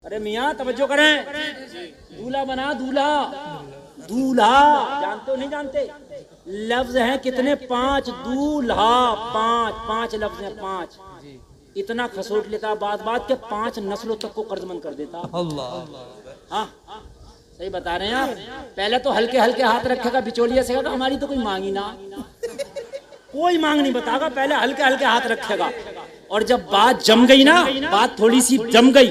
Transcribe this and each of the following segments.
अरे मियाँ तवज्जो करें, दूल्हा बना, दूल्हा दूल्हा जानते हो नहीं जानते? लफ्ज हैं कितने? 5 दूल्हा, 5 लफ्ज हैं, 5। इतना खसोट लेता बात बात के 5 नस्लों तक को कर्जमंद कर देता। अल्लाह, हाँ सही बता रहे हैं आप। पहले तो हल्के हल्के हाथ रखेगा, बिचौलिया से कहेगा हमारी तो कोई मांगी ना, कोई मांग नहीं बतागा, पहले हल्के हल्के हाथ रखेगा। और जब बात जम गई ना, बात थोड़ी सी जम गई,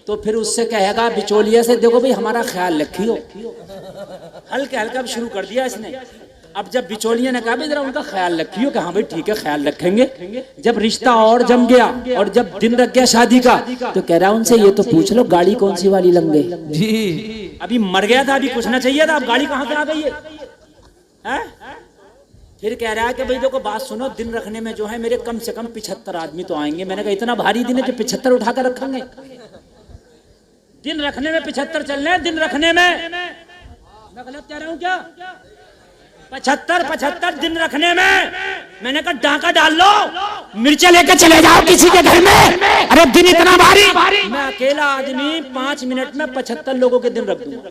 तो फिर उससे कहेगा बिचौलिया से, देखो भाई हमारा ख्याल रखियो। हल्के हल्का शुरू कर दिया इसने। अब जब बिचौलिया ने कहा भाई जरा उनका ख्याल रखियो, कि हाँ भाई ठीक है ख्याल रखेंगे। जब रिश्ता और जम गया और जब दिन रख गया शादी का, तो कह रहा उनसे ये तो पूछ लो गाड़ी कौन सी वाली लंगे जी। अभी मर गया था, अभी पूछना चाहिए था, अब गाड़ी कहाँ से आ गई है? फिर कह रहा है कि भाई देखो बात सुनो, दिन रखने में जो है मेरे कम से कम 75 आदमी तो आएंगे। मैंने कहा इतना भारी दिन है कि 75 उठाकर रखेंगे? दिन रखने में 75 चलने, दिन रखने में मैं गलत कह रहा हूँ क्या? 75 दिन रखने में। मैंने कहा डाका डाल लो, मिर्चा लेकर चले जाओ किसी के घर में। अरे दिन इतना भारी, मैं अकेला आदमी 5 मिनट में 75 लोगों के दिन रख दूंगा।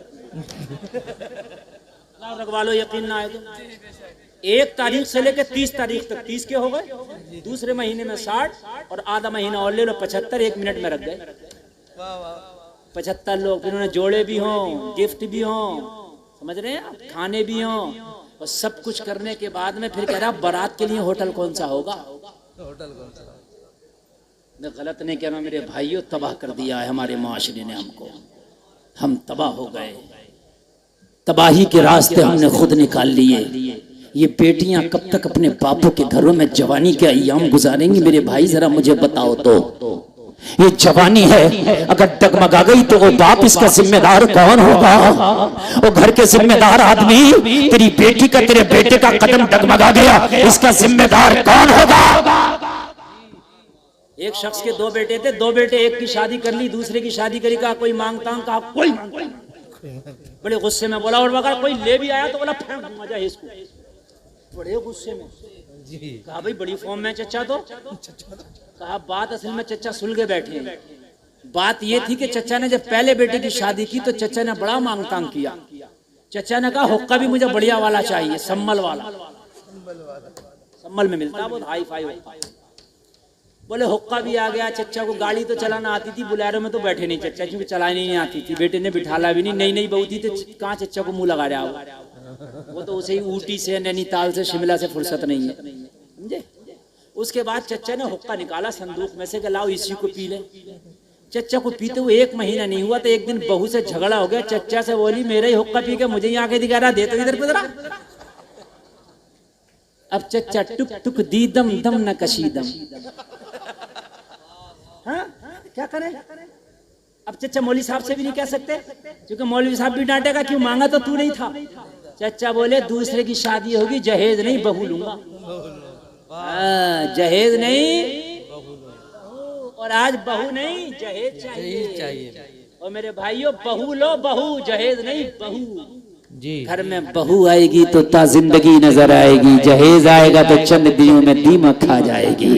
रखवा लो, यकीन ना आए तो। 1 तारीख से लेकर 30 तारीख तक 30 के हो गए, दूसरे महीने में 60 और आधा महीना और ले लो 75, 1 मिनट में रख गए 75 लोग। फिर उन्हें जोड़े भी हों, गिफ्ट भी हों, समझ रहे हैं, खाने भी हों, और सब कुछ करने के बाद में फिर कह रहा बारात के लिए होटल कौन सा होगा? होटल कौन सा? मैं गलत नहीं कह रहा मेरे भाइयों, तबाह कर दिया है हमारे माशरे ने हमको। हम तबाह हो गए, तबाही के रास्ते हमने खुद निकाल लिए। ये बेटियां कब तक अपने बापों के घरों में जवानी के अय्याम गुजारेंगी? मेरे भाई जरा मुझे बताओ तो। ये जवानी है, अगर डगमगा गई तो वो बाप इसका जिम्मेदार कौन होगा? वो घर के जिम्मेदार आदमी, तेरी बेटी का, तेरे बेटे का कदम डगमगा गया, इसका जिम्मेदार कौन होगा? एक शख्स के 2 बेटे थे, 2 बेटे, एक की शादी कर ली, दूसरे की शादी करी, कहा कोई मांगता हूं, कहा कोई मांग। बड़े गुस्से में बोला, और अगर कोई ले भी आया तो बोला फेंक दूंगा जा इसको। बड़े गुस्से में कहा भाई बड़ी फॉर्म में चचा तो। कहा बात असल में चचा सुलगे बैठे हैं। बात ये थी कि चचा ने जब पहले बेटे की शादी की तो चचा ने बड़ा मांग तांग किया। चचा ने कहा हुक्का भी मुझे बढ़िया वाला चाहिए, सम्मल वाला। सम्मल में मिलता है, बहुत हाई फाई होता है। बोले हुक्का भी आ गया। चचा को गाड़ी तो चलाना आती थी, बुलेरो में तो बैठे नहीं चचा, क्योंकि चलानी नहीं आती थी। बेटे ने बिठाला भी नहीं, नई नई बहू थी तो कहाँ चचा को मुंह लगा रहा हो। वो तो उसे ही ऊटी से, नैनीताल से, शिमला से फुर्सत नहीं है, समझे। उसके बाद चचा ने हुक्का निकाला संदूक में से कि लाओ इसी को पी ले। चचा को पीते हुए 1 महीना नहीं हुआ तो एक दिन बहू से झगड़ा हो गया। चचा से बोली मेरा ही हुक्का पी के मुझे ही आके दिखा रहा, दे तो इधर पे जरा। अब चचा टुक टुक दी दम दम न कशीदम। हाँ क्या करें? अब चचा मौलवी साहब से भी नहीं कह सकते, क्योंकि मौलवी साहब भी डांटेगा क्यों मांगा तो तू नहीं था। चचा बोले दूसरे की शादी होगी, जहेज नहीं बहू लूंगा। जहेज नहीं, और आज बहू नहीं जहेज चाहिए। और मेरे भाइयों बहू लो, बहू जहेज नहीं, बहू जी। घर में बहू आएगी तो ता जिंदगी नजर आएगी, जहेज आएगा तो चंद दिनों में दीमक खा जाएगी।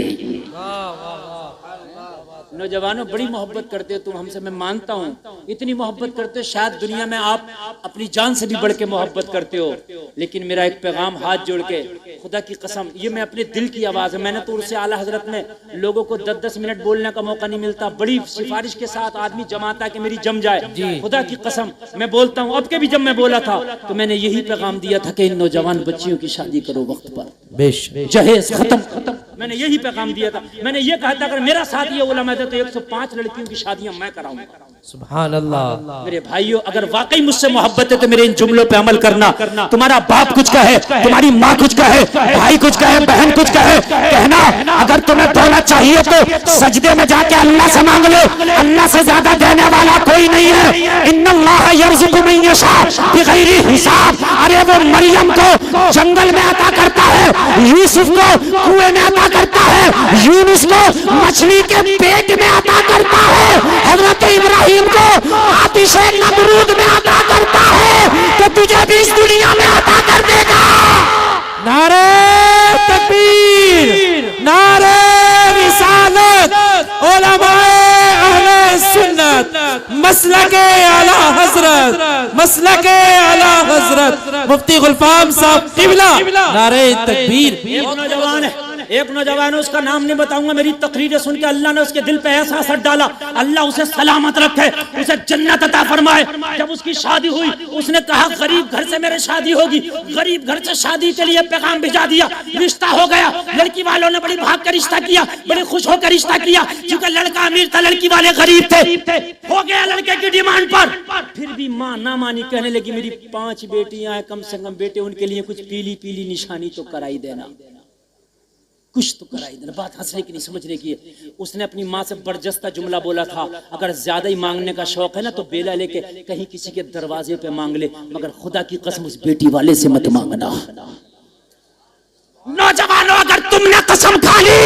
नौजवानों बड़ी मोहब्बत करते हो तुम हमसे, मैं मानता हूँ इतनी मोहब्बत करते हो, शायद दुनिया में आप अपनी जान से भी बढ़ के मोहब्बत करते हो। लेकिन मेरा एक पैगाम हाथ जोड़ के, खुदा की कसम, ये मैं अपने दिल की आवाज है। मैंने तो उनसे आला हजरत में लोगों को 10-10 मिनट बोलने का मौका नहीं मिलता। बड़ी सिफारिश के साथ आदमी जमाता है कि मेरी जम जाए। खुदा की कसम मैं बोलता हूँ, अब के भी जब मैं बोला था तो मैंने यही पैगाम दिया था कि इन नौजवान बच्चियों की शादी करो वक्त पर, जहेज खत्म। मैंने यही पैगाम दिया था। मैंने ये कहा था अगर मेरा साथ ये उलमा दे तो 105 लड़कियों की शादियां मैं कराऊंगा। सुभान अल्लाह। मेरे भाइयों अगर वाकई मुझसे मोहब्बत है तो मेरे इन जुमलों पे अमल करना। तुम्हारा बाप कुछ कहे, तुम्हारी माँ कुछ कहे, भाई कुछ कहे, बहन कुछ कहे, कहना अगर तुम्हें दौलत चाहिए तो सजदे में जाके अल्लाह से मांग लो, अल्लाह से ज्यादा देने वाला कोई नहीं है। इन्नल्लाह यर्ज़ुक़ु मन यशा बिग़ैरि हिसाब। अरे वो मरियम को जंगल में अता करता है, यूसुफ को कुएं में अता करता है, यूनुस को मछली के पेट में अता करता है, हजरत इब्राहिम को आतिशे नमरूद में अता करता है, तो तुझे भी इस दुनिया में अता कर देगा। नारे तकबीर, नारे रिसालत, उलमाए अहले सुन्नत। मसलके आला हजरत, मसलके आला हजरत मुफ्ती गुलफाम साहब किबला, नारे तकबीर। एक नौजवान है, उसका नाम नहीं बताऊंगा, मेरी तकरीरें सुन के अल्लाह ने उसके दिल पे ऐसा असर डाला, अल्लाह उसे सलामत रखे, उसे जन्नत अता फरमाए। जब उसकी शादी हुई, उसने कहा गरीब घर से मेरी शादी होगी, गरीब घर से शादी के लिए पैगाम भिजा दिया, रिश्ता हो गया। लड़की वालों ने बड़ी भाग कर रिश्ता किया, बड़े खुश होकर रिश्ता किया, क्योंकि लड़का अमीर था, लड़की वाले गरीब थे। हो गया लड़के की डिमांड पर, फिर भी माँ ना मानी, कहने लगी मेरी 5 बेटियां हैं, कम से कम बेटे, उनके लिए कुछ पीली पीली निशानी तो कराई देना, कुछ तो कराई देना। बात हंसने की नहीं, समझने की है। उसने अपनी माँ से बरजस्ता जुमला बोला था, अगर ज्यादा ही मांगने का शौक है ना तो बेला लेके कहीं किसी के दरवाजे पे मांग ले, मगर खुदा की कसम उस बेटी वाले से मत मांगना। नौजवानों, अगर तुमने कसम खा ली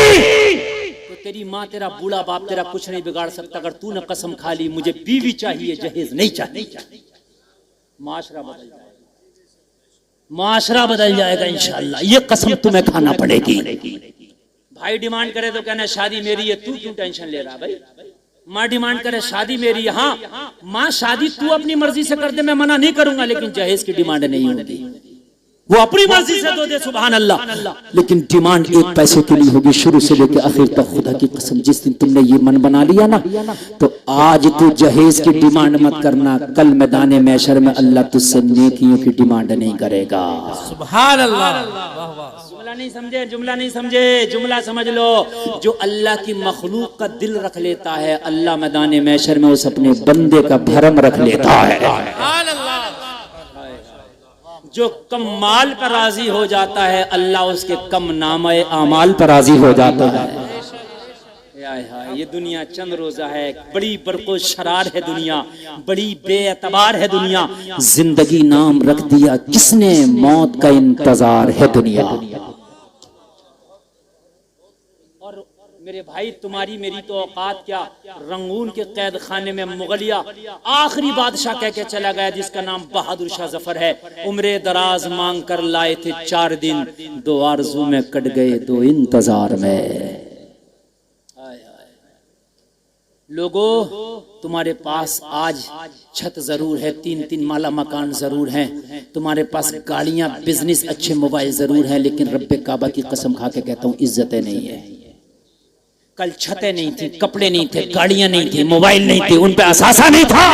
तो तेरी माँ, तेरा बूढ़ा बाप तेरा कुछ नहीं बिगाड़ सकता। अगर तूने कसम खा ली मुझे बीवी चाहिए, जहेज नहीं चाहिए, माशरा बदल जाएगा, माशरा बदल जाएगा इंशाअल्लाह। ये कसम तुम्हें खाना पड़ेगी। भाई डिमांड करे तो कहना शादी मेरी है, तू क्यों टेंशन ले रहा भाई। माँ डिमांड करे शादी मेरी है, हाँ माँ शादी तू अपनी मर्जी से कर दे, मैं मना नहीं करूंगा, लेकिन जहेज की डिमांड नहीं होगी, वो अपनी मर्जी से दो दे, सुभान अल्लाह, लेकिन डिमांड 1 पैसे की नहीं होगी, शुरू से लेकर आखिर तक। खुदा की कसम, जिस दिन तुमने ये मन बना लिया ना, तो आज तू जहेज की डिमांड मत करना, कल मैदान महशर में अल्लाह तुझसे नेकियों की डिमांड नहीं करेगा। सुभान अल्लाह। जुमला नहीं समझे, जुमला नहीं समझे, जुमला समझ लो। जो अल्लाह की मखलूक का दिल रख लेता है, अल्लाह मैदान महशर में उस अपने बंदे का भरम रख लेता है। जो कम माल पर राजी हो जाता है, अल्लाह उसके कम नामे आमाल पर राजी हो जाता है। ये दुनिया चंद रोजा है, बड़ी बरको शरार है दुनिया, बड़ी बेअतबार है दुनिया। जिंदगी नाम रख दिया किसने, मौत का इंतजार है दुनिया। और मेरे भाई, तुम्हारी मेरी तो औकात क्या, रंगून के कैद खाने में मुगलिया आखिरी बादशाह कह के चला गया, जिसका नाम बहादुर शाह जफर है। उम्रे दराज मांग कर लाए थे 4 दिन, 2 आरज़ू में कट गए 2 इंतजार में। लोगों, तुम्हारे पास आज छत जरूर है, 3-3 माला मकान जरूर हैं, तुम्हारे पास गाड़ियां, बिजनेस, अच्छे मोबाइल जरूर हैं, लेकिन रब्बे काबा की कसम खा के कहता हूं, इज्जतें नहीं है। कल छतें नहीं थी, कपड़े नहीं थे, गाड़ियां नहीं थी, मोबाइल नहीं थे, उन पे असासा नहीं था,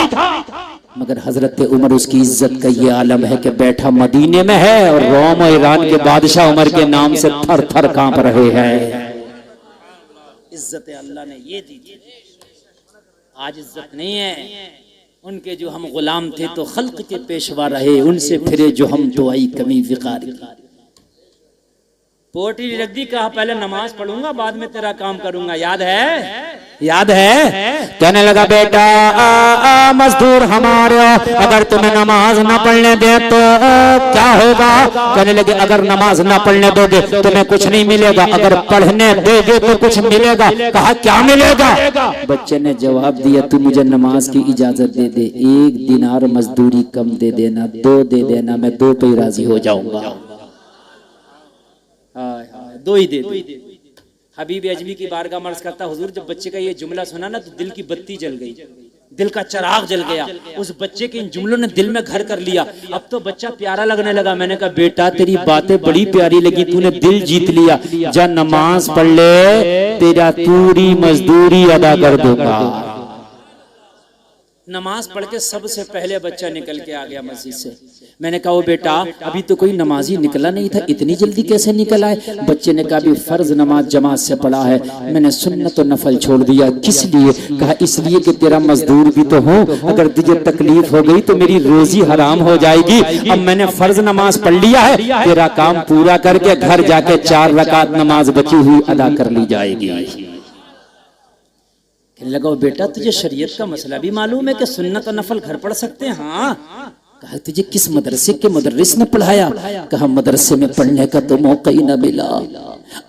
मगर हजरत उमर, उसकी इज्जत का ये आलम है कि बैठा मदीने में है और रोम और ईरान के बादशाह उमर के नाम से थर थर कांप रहे हैं। इज्जत अल्लाह ने ये दी थी, आज इज्जत नहीं है। उनके जो हम गुलाम थे तो खल्क के पेशवा रहे, उनसे फिरे जो हम तो आई कमी विकार की। पोटी रख दी, कहा पहले नमाज पढ़ूंगा बाद में तेरा काम करूंगा, याद है, याद है। कहने लगा बेटा मजदूर हमारे, अगर तुम्हें नमाज ना पढ़ने दे तो क्या होगा। कहने लगे अगर नमाज ना पढ़ने दोगे तुम्हें कुछ नहीं मिलेगा, अगर पढ़ने दोगे तो कुछ मिलेगा। कहा क्या मिलेगा। बच्चे ने जवाब दिया, तू मुझे नमाज की इजाजत दे दे, 1 दिनार मजदूरी कम दे देना, 2 दे देना, मैं 2 पे राजी हो जाऊंगा। 2 ही दे। हबीब अजमी की बारगाह मर्ज करता, हुजूर जब बच्चे का ये जुमला सुना ना तो दिल की बत्ती जल गई, दिल का चिराग जल गया। उस बच्चे के इन जुमलों ने दिल में घर कर लिया, अब तो बच्चा प्यारा लगने लगा। मैंने कहा बेटा तेरी बातें बड़ी प्यारी लगी, तूने दिल जीत लिया, जा नमाज पढ़ ले, तेरा पूरी मजदूरी अदा कर दूंगा। नमाज पढ़ के सबसे पहले बच्चा निकल के आ गया मस्जिद से। मैंने कहा वो बेटा अभी तो कोई नमाजी निकला नहीं था, इतनी जल्दी कैसे निकल आए। बच्चे ने कहा अभी फर्ज नमाज जमात से पढ़ा है, मैंने सुन्नत और नफल छोड़ दिया। किस लिए। कहा इसलिए कि तेरा मजदूर भी तो हूँ, अगर तुझे तकलीफ हो गई तो मेरी रोजी हराम हो जाएगी। अब मैंने फर्ज नमाज पढ़ लिया है, तेरा काम पूरा करके घर जाके 4 रकात नमाज बची हुई अदा कर ली जाएगी। लगा बेटा तुझे शरीयत का मसला भी मालूम है कि सुन्नत और नफल घर पढ़ सकते हैं। हाँ। कहा तुझे किस मदरसे के मुदर्रिस ने पढ़ाया। कहा मदरसे में पढ़ने का तो मौका ही ना मिला,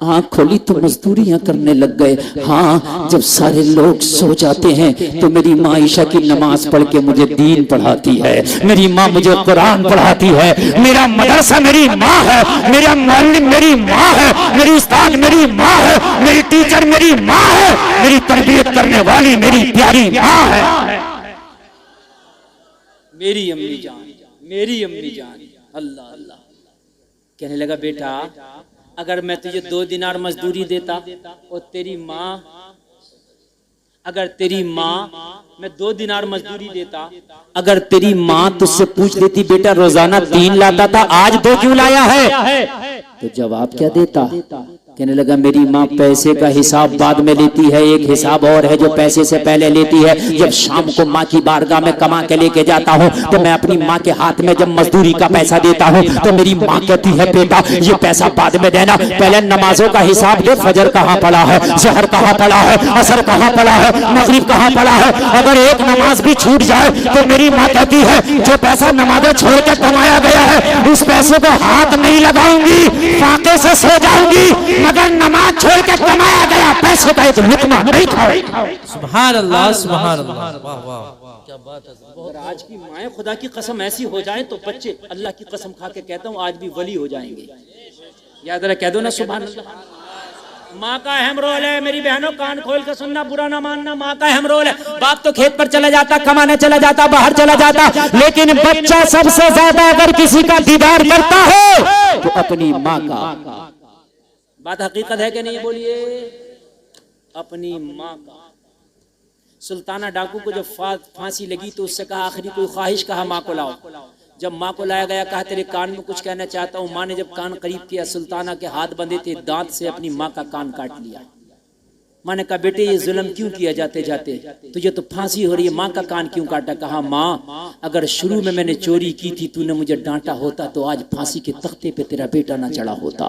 आँख खोली तो मजदूरियां करने लग गए। हाँ, जब सारे लोग सो जाते हैं तो मेरी माँ ईशा की नमाज पढ़ के मुझे दीन पढ़ाती है, मेरी माँ मुझे कुरान पढ़ाती है, मेरा मदरसा मेरी माँ है, मेरा मुअल्लिम मेरी माँ है, मेरी उस्ताद मेरी माँ है, मेरी टीचर मेरी माँ है, मेरी तरबियत करने वाली मेरी प्यारी माँ है। मेरी अम्मी जान, मेरी अम्मी जान। अल्लाह अल्लाह। कहने लगा बेटा अगर मैं तुझे 2 दिनार मजदूरी देता और तेरी माँ, अगर तेरी माँ, मैं 2 दिनार मजदूरी देता, अगर तेरी माँ तुझसे पूछ लेती बेटा रोजाना 3 लाता था आज 2 क्यों लाया है, तो जवाब क्या देता? कहने लगा मेरी माँ पैसे का हिसाब बाद में लेती है, एक हिसाब और है जो पैसे से पहले लेती है। जब शाम को माँ की बारगाह में कमा के लेके जाता हूँ तो मैं अपनी माँ के हाथ में जब मजदूरी का पैसा देता हूँ तो मेरी माँ कहती है बेटा ये पैसा बाद में देना, पहले नमाजों का हिसाब दे, फजर कहाँ पड़ा है, जहर कहाँ पड़ा है, असर कहाँ पड़ा है, मगरिब कहाँ पड़ा है। अगर एक नमाज भी छूट जाए तो मेरी माँ कहती है जो पैसा नमाजें छोड़ के कमाया गया है उस पैसे को हाथ नहीं लगाऊंगी, फाके से सो जाऊंगी, मगर नमाज छोड़ के कमाया गया पैसे का एक लुकमा नहीं खाओ। सुभान अल्लाह, सुभान अल्लाह, वाह वाह क्या बात है। अगर आज की माएँ खुदा की कसम ऐसी हो जाए तो बच्चे अल्लाह की कसम खा के कहता हूँ आज भी वली हो जाएंगे। याद रहा, कह दो ना सुभान अल्लाह। माँ का अहम रोल है मेरी बहनों, कान खोल के सुनना, बुरा ना मानना। माँ का अहम रोल है। बाप तो खेत पर चला जाता, कमाने चला जाता, बाहर चला जाता, लेकिन बच्चा सबसे ज्यादा अगर किसी का दीदार करता है तो अपनी माँ का। बात हकीकत है कि नहीं, बोलिए। अपनी माँ का। सुल्ताना डाकू को जब फांसी लगी तो उससे कहा आखिरी कोई ख्वाहिश, कहा माँ को लाओ। जब माँ को लाया गया कहा तेरे कान में कुछ कहना चाहता हूँ। माँ ने जब कान करीब किया सुल्ताना के हाथ बंधे थे, दांत से अपनी माँ का कान काट लिया। माँ ने कहा बेटे ये जुल्म क्यों किया जाते जाते, तुझे तो फांसी हो रही है, माँ का कान क्यों काटा? कहा माँ अगर शुरू में मैंने चोरी की थी, तूने मुझे डांटा होता तो आज फांसी के तख्ते पे तेरा बेटा ना चढ़ा होता।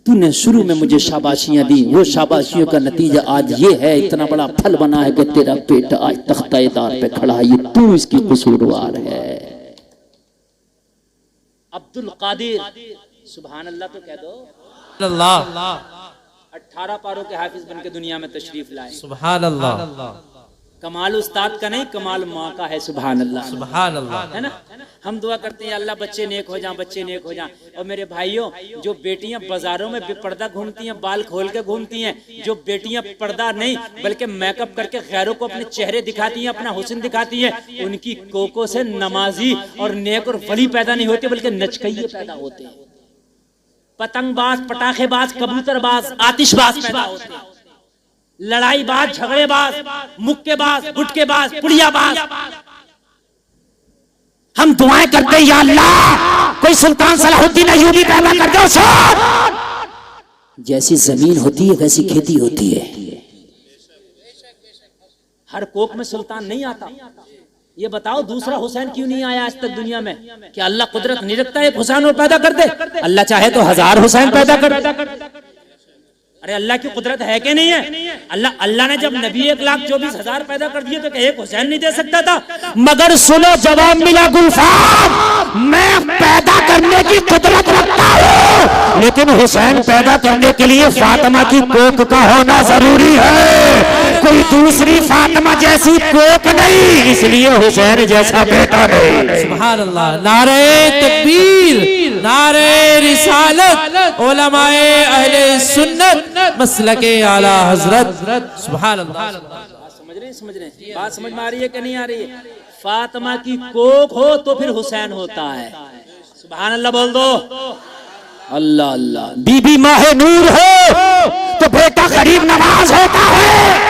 तूने शुरू में मुझे शाबाशियां दी, वो शाबाशियों का नतीजा आज ये है, इतना बड़ा फल बना है कि तेरा बेटा आज तख्ते-ए-दार पे खड़ा है, ये तू इसकी कसूरवार है। अब्दुल कादिर, सुभान अल्लाह तो कह दो। अल्लाह 18 पारों के हाफिज बन के दुनिया में तशरीफ लाए। सुभान अल्लाह। कमाल उस्ताद का नहीं, कमाल माँ का है। सुभान अल्लाह, सुभान अल्लाह। है ना। हम दुआ करते हैं अल्लाह बच्चे नेक हो जाएं, बच्चे नेक हो जाएं। और मेरे भाइयों जो बेटियां बाजारों में बेपर्दा घूमती हैं, बाल खोल के घूमती हैं, जो बेटियां पर्दा नहीं बल्कि मेकअप करके गैरों को अपने चेहरे दिखाती हैं, अपना हुस्न दिखाती हैं, उनकी कोकों से नमाजी और नेक और वली पैदा नहीं होते बल्कि नचकइये पैदा होते हैं। पतंगबाज, पटाखेबाज, कबूतरबाज, आतिशबाज पैदा होते हैं। लड़ाईबाज, झगड़ेबाज, मुक्केबाज, गुटकेबाज, पुड़ियाबाज। हम दुआएं करते या अल्लाह कोई सुल्तान सलाहुद्दीन अय्यूबी पैदा कर दो। जैसी जमीन होती है वैसी खेती होती है। हर कोक में सुल्तान नहीं आता। ये बताओ दूसरा हुसैन क्यों नहीं आया आज तक दुनिया में? क्या अल्लाह कुदरत नहीं रखता एक हुसैन और पैदा कर दे? अल्लाह चाहे तो 1000 हुसैन पैदा कर। अरे अल्लाह की कुदरत है कि नहीं है? अल्लाह ने जब नबी 1,24,000 पैदा कर दिए तो क्या एक हुसैन नहीं दे सकता था? मगर सुनो जवाब मिला गुलफाम, मैं पैदा करने की कुदरत रखता हूँ, लेकिन हुसैन पैदा करने के लिए फातिमा की कोख का होना जरूरी है। कोई दूसरी फातिमा जैसी कोख नहीं, इसलिए हुसैन जैसा बेटा नहीं। सुभान अल्लाह। नारे तकबीर, नारे रिसालत, उलमाए अहले सुन्नत, मसलके आला हजरत। सुभान अल्लाह। समझ रहे बात समझ में आ रही है कि नहीं आ रही है? फातिमा की कोख हो तो फिर हुसैन होता है। सुभान अल्लाह बोल दो। अल्लाह अल्लाह। बीबी माहे नूर हो तो बेटा करीब नवाज होता है।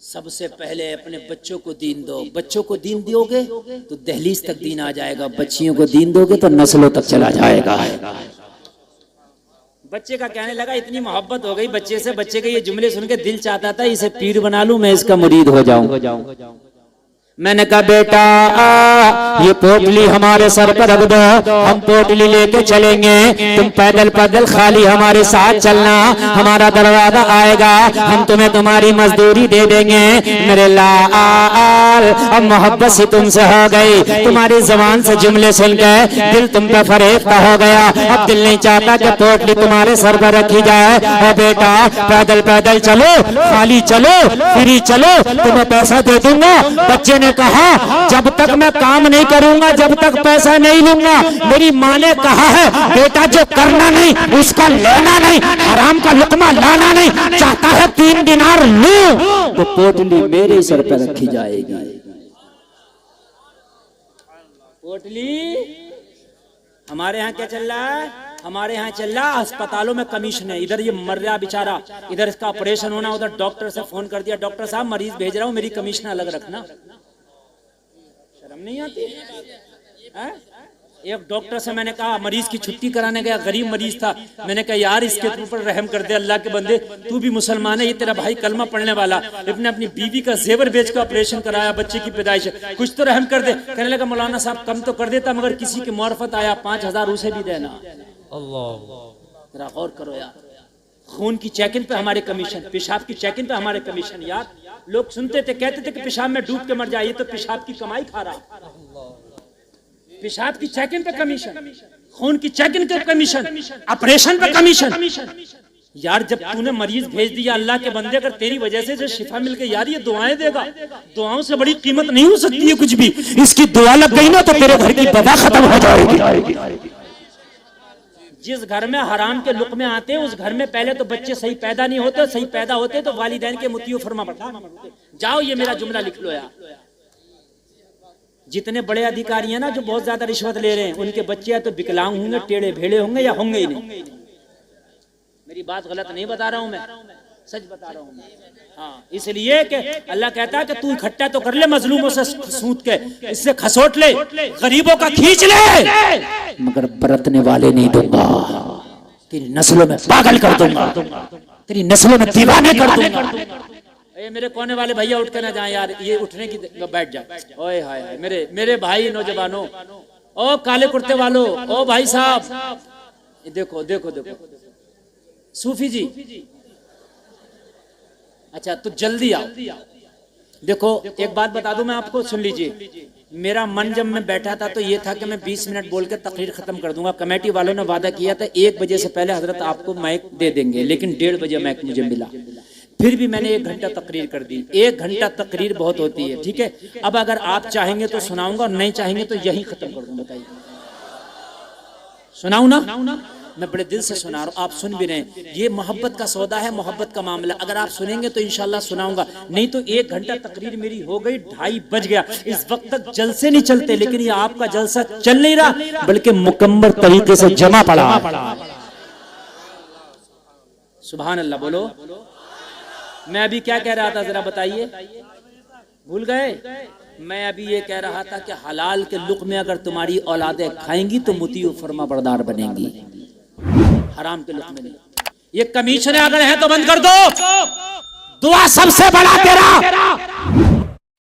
सबसे पहले अपने बच्चों को दीन दो। बच्चों को दीन दोगे तो दहलीज तक दीन आ जाएगा, बच्चियों को दीन दोगे तो नस्लों तक चला जाएगा। बच्चे का कहने लगा इतनी मोहब्बत हो गई बच्चे से, बच्चे के ये जुमले सुन के दिल चाहता था इसे पीर बना लूं, मैं इसका मुरीद हो जाऊं। मैंने कहा बेटा ये पोटली हमारे सर पर रख दो, हम पोटली लेके चलेंगे, तुम पैदल पैदल खाली हमारे साथ चलना, हमारा दरवाजा आएगा, हम तुम्हें तुम्हारी मजदूरी दे देंगे। मेरे लाल अब मोहब्बत से तुमसे हो गई, तुम्हारी जबान से जुमले सुन के दिल तुम पे फरेफ्ता हो गया। अब दिल नहीं चाहता कि पोटली तुम्हारे सर पर रखी जाए। और बेटा पैदल पैदल चलो, खाली चलो, फ्री चलो, तुम्हें पैसा दे दूंगा। बच्चे ने कहा जब तक मैं काम नहीं करूंगा, जब तक पैसा नहीं लूंगा। मेरी माँ ने कहा है बेटा जो करना नहीं उसका लेना नहीं, हराम का लुकमा लाना नहीं। चाहता है 3 दिनार लूं, तो पोटली मेरे ही सर पर रखी जाएगी। पोटली हमारे यहाँ क्या चल रहा है? हमारे यहाँ चल रहा अस्पतालों में कमीशन है। इधर ये मर रहा बेचारा, इधर इसका ऑपरेशन होना, उधर डॉक्टर से फोन कर दिया, डॉक्टर साहब मरीज भेज रहा हूँ, मेरी कमीशन अलग रखना। शर्म नहीं आती है? एक डॉक्टर से मैंने कहा, मरीज की छुट्टी कराने गया, गरीब मरीज था, मैंने कहा यार इसके ऊपर रहम कर दे, अल्लाह के बंदे तू भी मुसलमान है, ये तेरा भाई कलमा पढ़ने वाला, लेकिन अपनी बीवी का जेवर बेच कर ऑपरेशन कराया, बच्चे की पैदाइश है, कुछ तो रहम कर दे। कहने लगा मौलाना साहब कम तो कर देता, मगर किसी की मार्फत आया 5000 उसे भी देना। अल्लाह गौर करो यार, खून की चेकिंग पे हमारे कमीशन, पेशाब की चेकिंग पे हमारे कमीशन। यार लोग सुनते थे, कहते थे कि पेशाब में डूब के मर जाए, ये तो पेशाब की कमाई खा रहा। पेशाब की चेकिंग पे कमीशन, खून की चेकिंग पे कमीशन, ऑपरेशन पे कमीशन। यार जब तूने मरीज भेज दिया, अल्लाह के बंदे, अगर तेरी वजह से जो शिफा मिल गई, यार ये दुआएं देगा, दुआओं से बड़ी कीमत नहीं हो सकती है कुछ भी। इसकी दुआ लग गई ना तो तेरे घर की वबा खत्म हो जाएगी। जिस घर में हराम के लुक़मे आते हैं, उस घर में पहले तो बच्चे सही पैदा नहीं होते, सही पैदा होते तो वालिदैन के मुतियो फरमा पड़ता। जाओ ये मेरा जुमला लिख लो यार। जितने बड़े अधिकारी हैं ना जो बहुत ज्यादा रिश्वत ले रहे हैं, उनके बच्चे या तो विकलांग होंगे, टेढ़े भेड़े होंगे, या होंगे ही नहीं। मेरी बात गलत नहीं बता रहा हूं मैं, सच बता रहा हूं मैं। हाँ, इसलिए कि अल्लाह कहता है कि तू इकट्ठा तो कर ले मजलूमों से सूत के, इससे खसोट ले, गरीबों का खींच ले, मगर बरतने वाले नहीं दूंगा। तेरी नस्लों में पागल कर दूंगा, तेरी नस्लों में दीवाने कर दूंगा। मेरे कोने वाले भैया उठ के ना जाए यार, ये उठने की बैठ जाए। ओए हाय हाय, मेरे भाई नौजवानों, ओ काले कुर्ते वालों, ओ भाई साहब, देखो देखो देखो सूफी जी, अच्छा तो जल्दी आओ। देखो एक बात बता दूं मैं आपको, सुन लीजिए। मेरा मन जब मैं बैठा था तो ये था कि मैं 20 मिनट बोल के तकरीर खत्म कर दूंगा। कमेटी वालों ने वादा किया था 1 बजे से पहले हजरत आपको माइक दे देंगे, लेकिन 1:30 बजे माइक मुझे मिला। फिर भी मैंने 1 घंटा तकरीर कर दी। 1 घंटा तकरीर बहुत होती है, ठीक है। अब अगर आप चाहेंगे तो सुनाऊंगा, और नहीं चाहेंगे तो यही खत्म कर दूं। बताइए सुनाऊं ना? मैं बड़े दिल से सुना रहा हूं, आप सुन भी रहे हैं। ये मोहब्बत का सौदा है, मोहब्बत का मामला। अगर आप सुनेंगे तो इंशाल्लाह सुनाऊंगा, नहीं तो 1 घंटा तकरीर मेरी हो गई, 2:30 बज गया। इस वक्त तक जलसे नहीं चलते, लेकिन ये आपका जलसा चल नहीं रहा, बल्कि मुकम्मल तरीके से जमा पड़ा। सुभान अल्लाह बोलो। मैं अभी क्या कह रहा था जरा बताइए, भूल गए? मैं अभी ये कह रहा था कि हलाल के लुक़मे अगर तुम्हारी औलादें खाएंगी तो मुतीउ फरमा बरदार बनेंगी, हराम के लुक़मे नहीं। ये कमीशन अगर है तो बंद कर दो। दुआ सबसे बड़ा तेरा